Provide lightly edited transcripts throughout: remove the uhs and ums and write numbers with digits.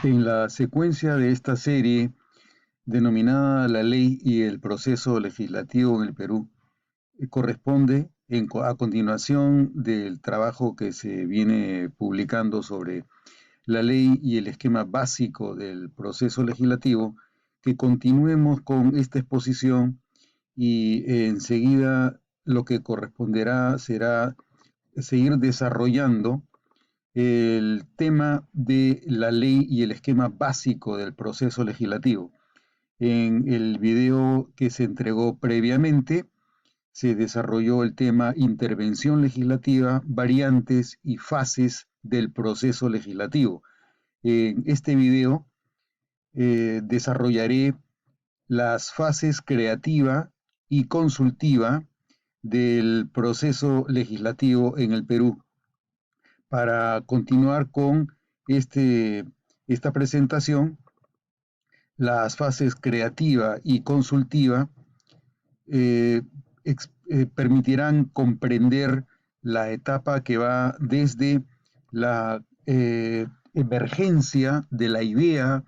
En la secuencia de esta serie, denominada La Ley y el Proceso Legislativo en el Perú, corresponde a continuación del trabajo que se viene publicando sobre la ley y el esquema básico del proceso legislativo, que continuemos con esta exposición y enseguida lo que corresponderá será seguir desarrollando el tema de la ley y el esquema básico del proceso legislativo. En el video que se entregó previamente se desarrolló el tema intervención legislativa, variantes y fases del proceso legislativo. En este video desarrollaré las fases creativa y consultiva del proceso legislativo en el Perú. Para continuar con esta presentación, las fases creativa y consultiva eh, permitirán comprender la etapa que va desde la emergencia de la idea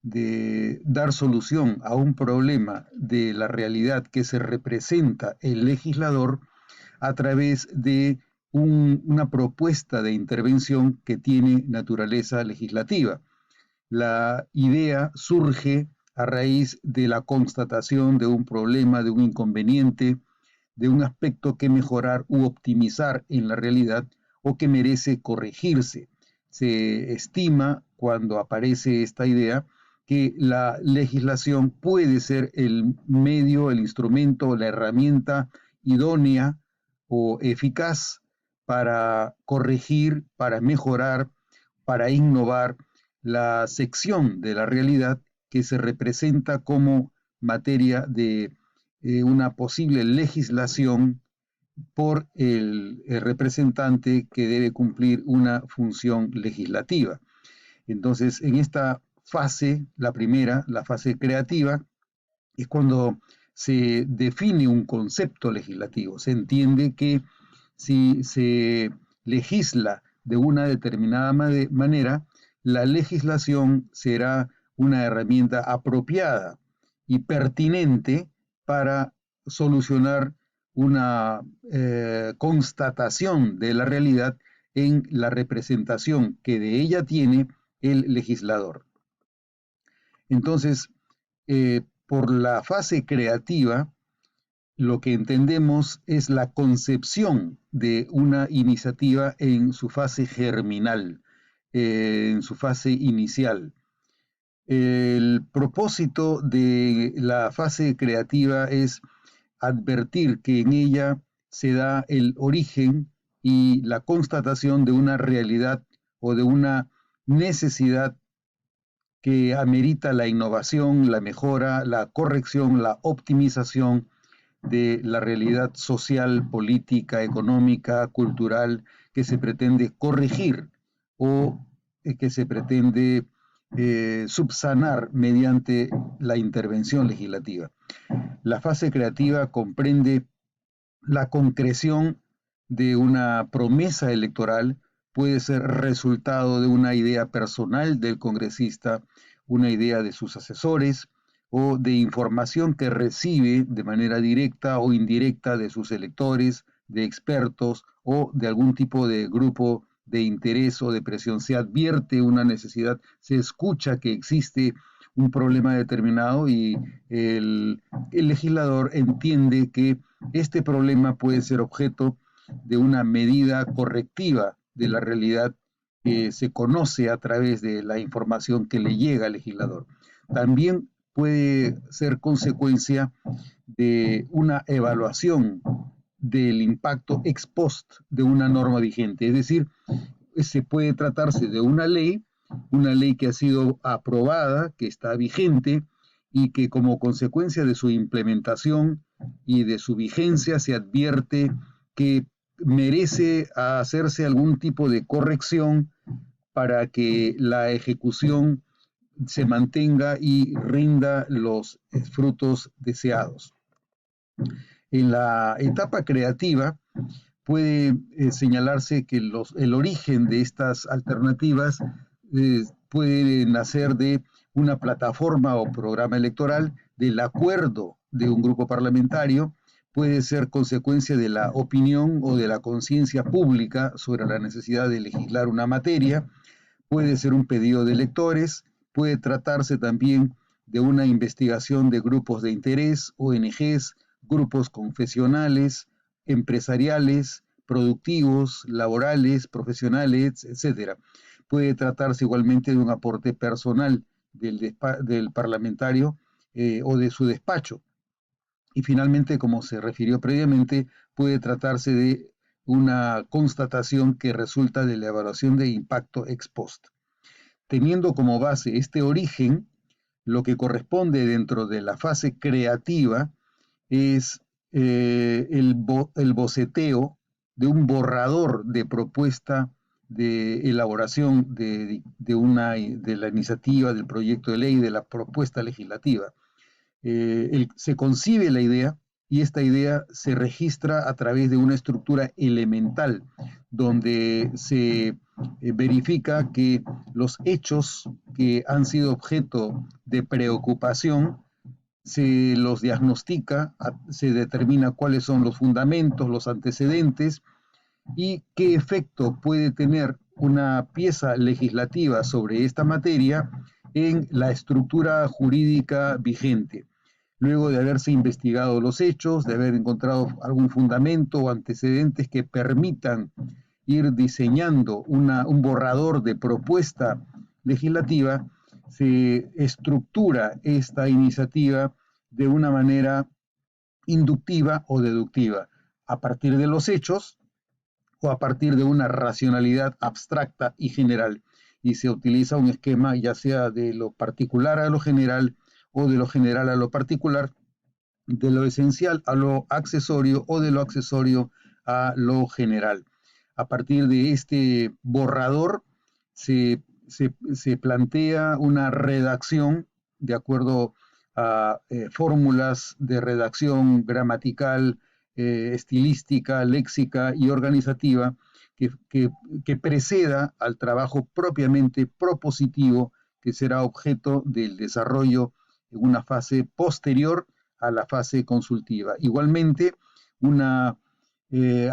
de dar solución a un problema de la realidad que se representa el legislador a través de una propuesta de intervención que tiene naturaleza legislativa. La idea surge a raíz de la constatación de un problema, de un inconveniente, de un aspecto que mejorar u optimizar en la realidad o que merece corregirse. Se estima, cuando aparece esta idea, que la legislación puede ser el medio, el instrumento, la herramienta idónea o eficaz para corregir, para mejorar, para innovar la sección de la realidad que se representa como materia de una posible legislación por el representante que debe cumplir una función legislativa. Entonces, en esta fase, la primera, la fase creativa, es cuando se define un concepto legislativo. Se entiende que si se legisla de una determinada manera, la legislación será una herramienta apropiada y pertinente para solucionar una constatación de la realidad en la representación que de ella tiene el legislador. Entonces, por la fase creativa, lo que entendemos es la concepción de una iniciativa en su fase germinal, en su fase inicial. El propósito de la fase creativa es advertir que en ella se da el origen y la constatación de una realidad o de una necesidad que amerita la innovación, la mejora, la corrección, la optimización de la realidad social, política, económica, cultural que se pretende corregir o que se pretende subsanar mediante la intervención legislativa. La fase creativa comprende la concreción de una promesa electoral, puede ser resultado de una idea personal del congresista, una idea de sus asesores o de información que recibe de manera directa o indirecta de sus electores, de expertos o de algún tipo de grupo de interés o de presión. Se advierte una necesidad, se escucha que existe un problema determinado y el legislador entiende que este problema puede ser objeto de una medida correctiva de la realidad que se conoce a través de la información que le llega al legislador. También puede ser consecuencia de una evaluación del impacto ex post de una norma vigente, es decir, se puede tratarse de una ley que ha sido aprobada, que está vigente y que como consecuencia de su implementación y de su vigencia se advierte que merece hacerse algún tipo de corrección para que la ejecución se mantenga y rinda los frutos deseados. En la etapa creativa puede señalarse que el origen de estas alternativas puede nacer de una plataforma o programa electoral, del acuerdo de un grupo parlamentario, puede ser consecuencia de la opinión o de la conciencia pública sobre la necesidad de legislar una materia, puede ser un pedido de electores, puede tratarse también de una investigación de grupos de interés, ONGs, grupos confesionales, empresariales, productivos, laborales, profesionales, etcétera. Puede tratarse igualmente de un aporte personal del parlamentario o de su despacho. Y finalmente, como se refirió previamente, puede tratarse de una constatación que resulta de la evaluación de impacto ex post. Teniendo como base este origen, lo que corresponde dentro de la fase creativa es el boceteo de un borrador de propuesta de elaboración de la iniciativa, del proyecto de ley, de la propuesta legislativa. Se concibe la idea y esta idea se registra a través de una estructura elemental donde se verifica que los hechos que han sido objeto de preocupación se los diagnostica, se determina cuáles son los fundamentos, los antecedentes y qué efecto puede tener una pieza legislativa sobre esta materia en la estructura jurídica vigente. Luego de haberse investigado los hechos, de haber encontrado algún fundamento o antecedentes que permitan ir diseñando un borrador de propuesta legislativa, se estructura esta iniciativa de una manera inductiva o deductiva, a partir de los hechos o a partir de una racionalidad abstracta y general. Y se utiliza un esquema ya sea de lo particular a lo general o de lo general a lo particular, de lo esencial a lo accesorio o de lo accesorio a lo general. A partir de este borrador se plantea una redacción de acuerdo a fórmulas de redacción gramatical, estilística, léxica y organizativa que preceda al trabajo propiamente propositivo que será objeto del desarrollo en una fase posterior a la fase consultiva. Igualmente, una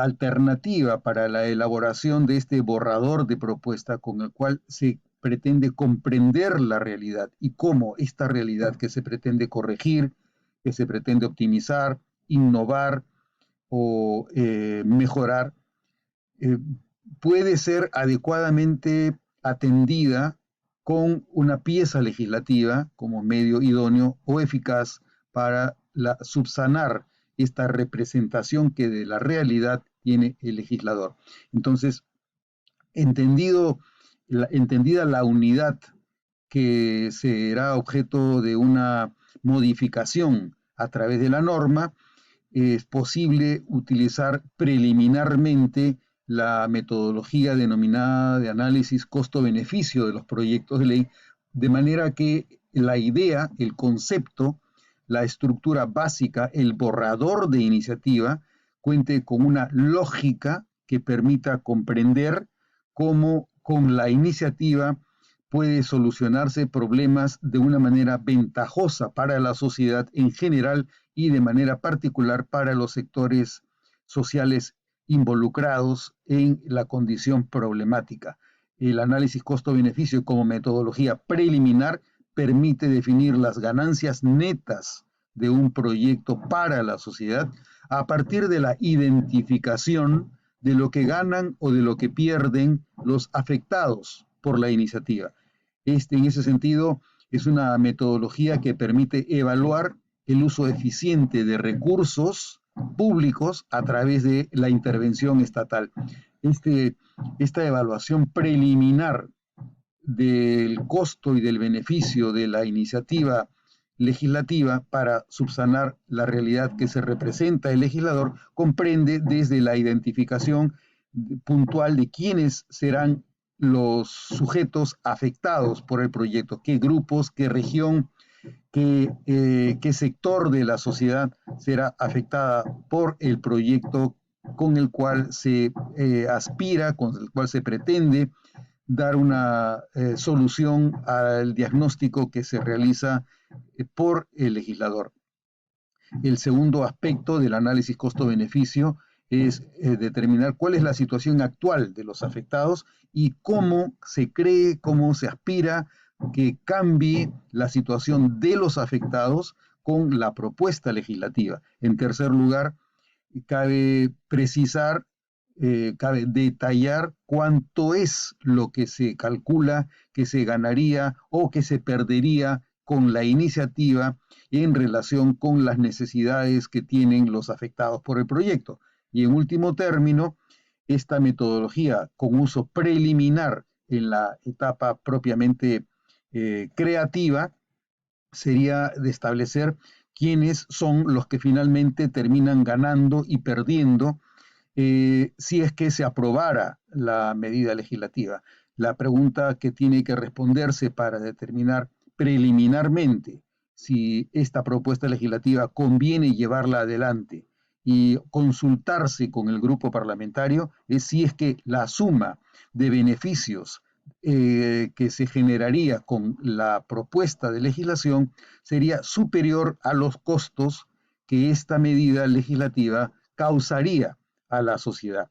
alternativa para la elaboración de este borrador de propuesta con el cual se pretende comprender la realidad y cómo esta realidad que se pretende corregir, que se pretende optimizar, innovar o mejorar, eh, puede ser adecuadamente atendida con una pieza legislativa como medio idóneo o eficaz para subsanar esta representación que de la realidad tiene el legislador. Entonces, entendida la unidad que será objeto de una modificación a través de la norma, es posible utilizar preliminarmente la metodología denominada de análisis costo-beneficio de los proyectos de ley, de manera que la idea, el concepto, la estructura básica, el borrador de iniciativa, cuente con una lógica que permita comprender cómo con la iniciativa puede solucionarse problemas de una manera ventajosa para la sociedad en general y de manera particular para los sectores sociales involucrados en la condición problemática. El análisis costo-beneficio como metodología preliminar permite definir las ganancias netas de un proyecto para la sociedad a partir de la identificación de lo que ganan o de lo que pierden los afectados por la iniciativa. En ese sentido, es una metodología que permite evaluar el uso eficiente de recursos públicos a través de la intervención estatal. Esta evaluación preliminar del costo y del beneficio de la iniciativa legislativa para subsanar la realidad que se representa el legislador comprende desde la identificación puntual de quiénes serán los sujetos afectados por el proyecto, qué grupos, qué región, qué sector de la sociedad será afectada por el proyecto con el cual se aspira, con el cual se pretende dar una solución al diagnóstico que se realiza por el legislador. El segundo aspecto del análisis costo-beneficio es determinar cuál es la situación actual de los afectados y cómo se cree, cómo se aspira que cambie la situación de los afectados con la propuesta legislativa. En tercer lugar, cabe precisar, cabe detallar cuánto es lo que se calcula que se ganaría o que se perdería con la iniciativa en relación con las necesidades que tienen los afectados por el proyecto. Y en último término, esta metodología con uso preliminar en la etapa propiamente creativa sería de establecer quiénes son los que finalmente terminan ganando y perdiendo si es que se aprobara la medida legislativa. La pregunta que tiene que responderse para determinar preliminarmente si esta propuesta legislativa conviene llevarla adelante y consultarse con el grupo parlamentario es si es que la suma de beneficios que se generaría con la propuesta de legislación sería superior a los costos que esta medida legislativa causaría a la sociedad.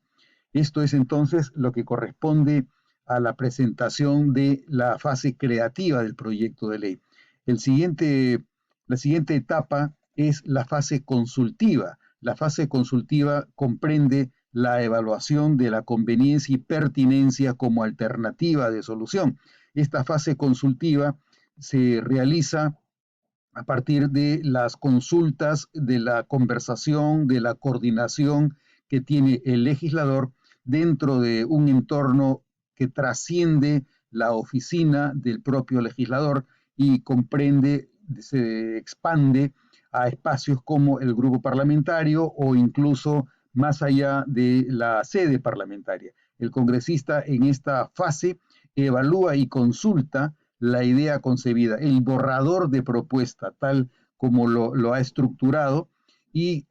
Esto es entonces lo que corresponde a la presentación de la fase creativa del proyecto de ley. La siguiente etapa es la fase consultiva. La fase consultiva comprende la evaluación de la conveniencia y pertinencia como alternativa de solución. Esta fase consultiva se realiza a partir de las consultas, de la conversación, de la coordinación que tiene el legislador dentro de un entorno que trasciende la oficina del propio legislador y comprende, se expande a espacios como el grupo parlamentario o incluso más allá de la sede parlamentaria. El congresista en esta fase evalúa y consulta la idea concebida, el borrador de propuesta, tal como lo ha estructurado, y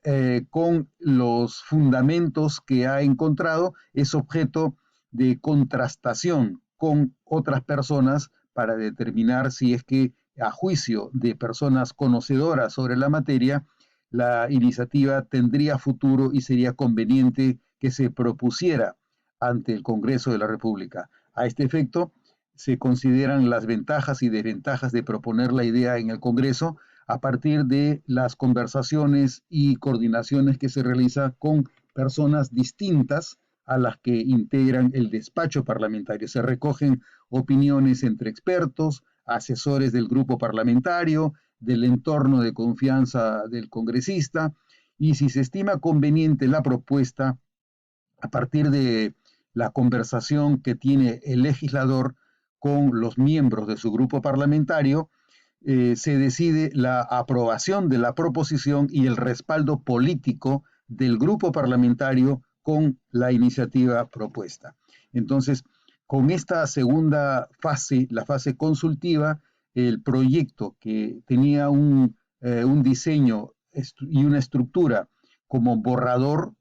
con los fundamentos que ha encontrado, es objeto de contrastación con otras personas para determinar si es que, a juicio de personas conocedoras sobre la materia, la iniciativa tendría futuro y sería conveniente que se propusiera ante el Congreso de la República. A este efecto, se consideran las ventajas y desventajas de proponer la idea en el Congreso a partir de las conversaciones y coordinaciones que se realizan con personas distintas a las que integran el despacho parlamentario. Se recogen opiniones entre expertos, asesores del grupo parlamentario, del entorno de confianza del congresista, y si se estima conveniente la propuesta, a partir de la conversación que tiene el legislador con los miembros de su grupo parlamentario, se decide la aprobación de la proposición y el respaldo político del grupo parlamentario con la iniciativa propuesta. Entonces, con esta segunda fase, la fase consultiva, el proyecto que tenía un diseño y una estructura como borrador,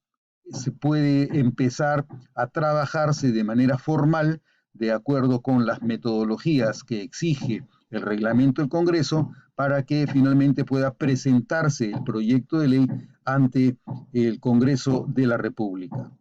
se puede empezar a trabajarse de manera formal de acuerdo con las metodologías que exige el reglamento del Congreso para que finalmente pueda presentarse el proyecto de ley ante el Congreso de la República.